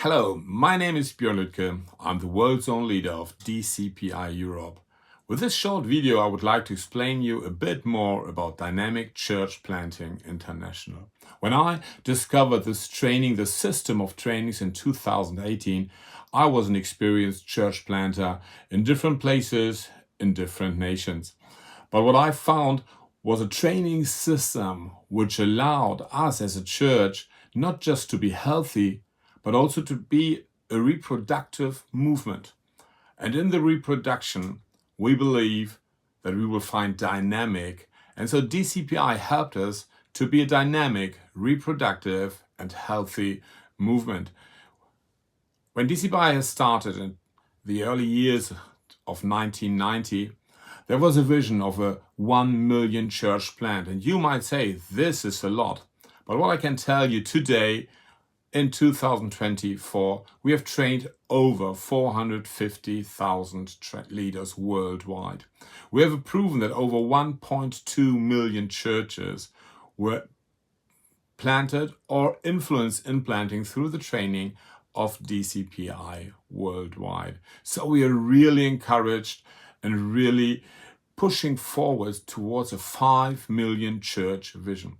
Hello, my name is Björn Lütke. I'm the world's own leader of DCPI Europe. With this short video, I would like to explain you a bit more about Dynamic Church Planting International. When I discovered this training, the system of trainings in 2018, I was an experienced church planter in different places, in different nations. But what I found was a training system which allowed us as a church not just to be healthy, but also to be a reproductive movement. And in the reproduction, we believe that we will find dynamic. And so DCPI helped us to be a dynamic, reproductive, and healthy movement. When DCPI has started in the early years of 1990, there was a vision of a 1 million church plant. And you might say, this is a lot. But what I can tell you today, in 2024, we have trained over 450,000 leaders worldwide. We have proven that over 1.2 million churches were planted or influenced in planting through the training of DCPI worldwide. So we are really encouraged and really pushing forward towards a 5 million church vision.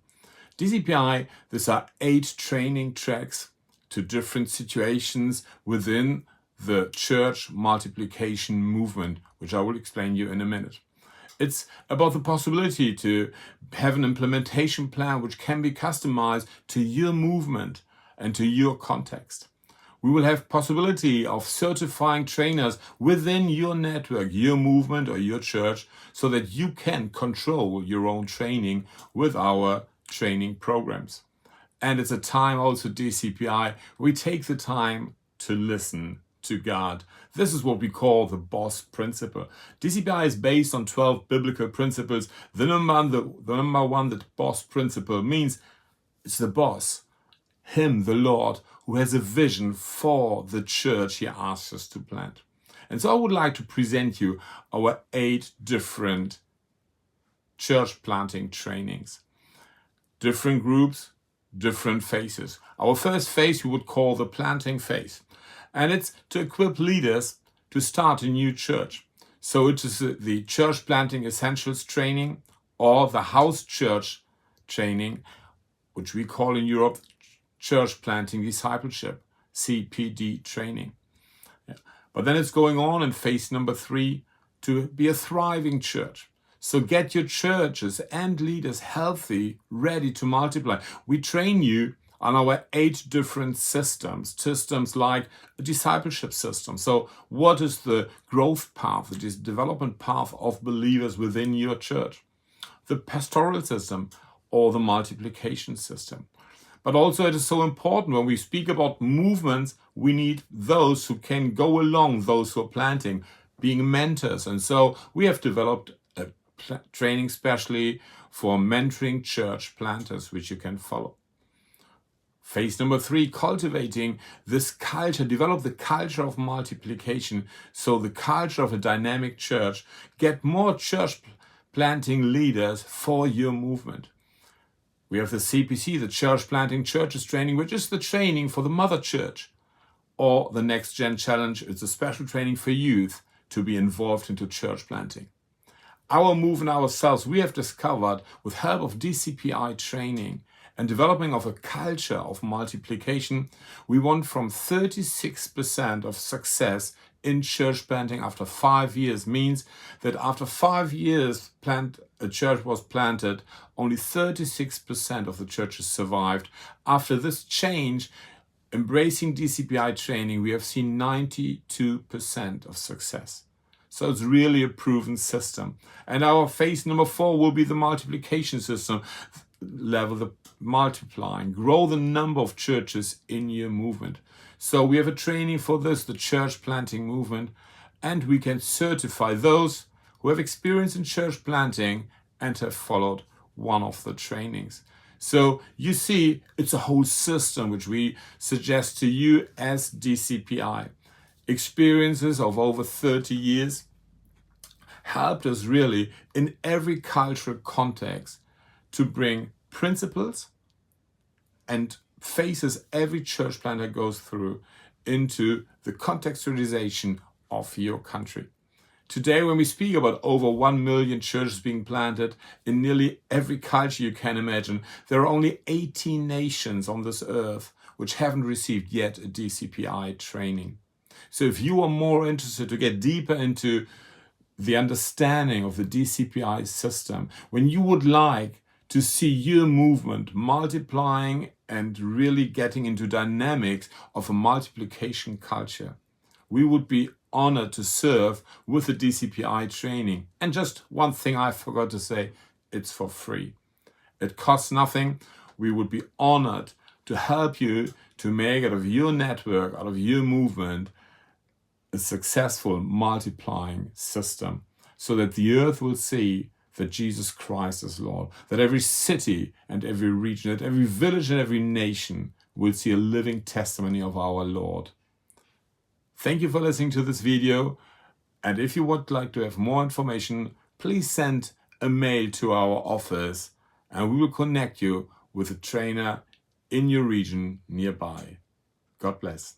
DCPI, these are 8 training tracks to different situations within the church multiplication movement, which I will explain you in a minute. It's about the possibility to have an implementation plan which can be customized to your movement and to your context. We will have possibility of certifying trainers within your network, your movement or your church, so that you can control your own training with our training programs. And it's a time also DCPI, we take the time to listen to God. This is what we call the boss principle. DCPI is based on 12 biblical principles. The number one, the boss principle means it's the boss, him, the Lord, who has a vision for the church he asks us to plant. And so I would like to present you our 8 different church planting trainings. Different groups, different phases. Our first phase we would call the planting phase. And it's to equip leaders to start a new church. So it is the church planting essentials training or the house church training, which we call in Europe church planting discipleship, CPD training. But then it's going on in phase number 3 to be a thriving church. So get your churches and leaders healthy, ready to multiply. We train you on our 8 different systems like a discipleship system. So what is the growth path, the development path of believers within your church? The pastoral system or the multiplication system. But also it is so important when we speak about movements, we need those who can go along, those who are planting, being mentors. And so we have developed a training specially for mentoring church planters, which you can follow. Phase number 3, cultivating this culture, develop the culture of multiplication. So the culture of a dynamic church, get more church planting leaders for your movement. We have the CPC, the Church Planting Churches Training, which is the training for the mother church. Or the Next Gen Challenge, it's a special training for youth to be involved into church planting. Our movement ourselves, we have discovered with help of DCPI training and developing of a culture of multiplication, we want from 36% of success in church planting after 5 years. Means that after 5 years a church was planted, only 36% of the churches survived. After this change, embracing DCPI training, we have seen 92% of success. So it's really a proven system. And our phase number 4 will be the multiplication system level, the multiplying, grow the number of churches in your movement. So we have a training for this, the church planting movement, and we can certify those who have experience in church planting and have followed one of the trainings. So you see, it's a whole system which we suggest to you as DCPI. Experiences of over 30 years helped us really in every cultural context to bring principles and phases every church planter goes through into the contextualization of your country. Today, when we speak about over 1 million churches being planted in nearly every culture you can imagine, there are only 18 nations on this earth which haven't received yet a DCPI training. So if you are more interested to get deeper into the understanding of the DCPI system, when you would like to see your movement multiplying and really getting into dynamics of a multiplication culture, we would be honored to serve with the DCPI training. And just one thing I forgot to say, it's for free. It costs nothing. We would be honored to help you to make out of your network, out of your movement, a successful multiplying system, so that the earth will see that Jesus Christ is Lord, that every city and every region, that every village and every nation will see a living testimony of our Lord. Thank you for listening to this video. And if you would like to have more information, please send a mail to our office and we will connect you with a trainer in your region nearby. God bless.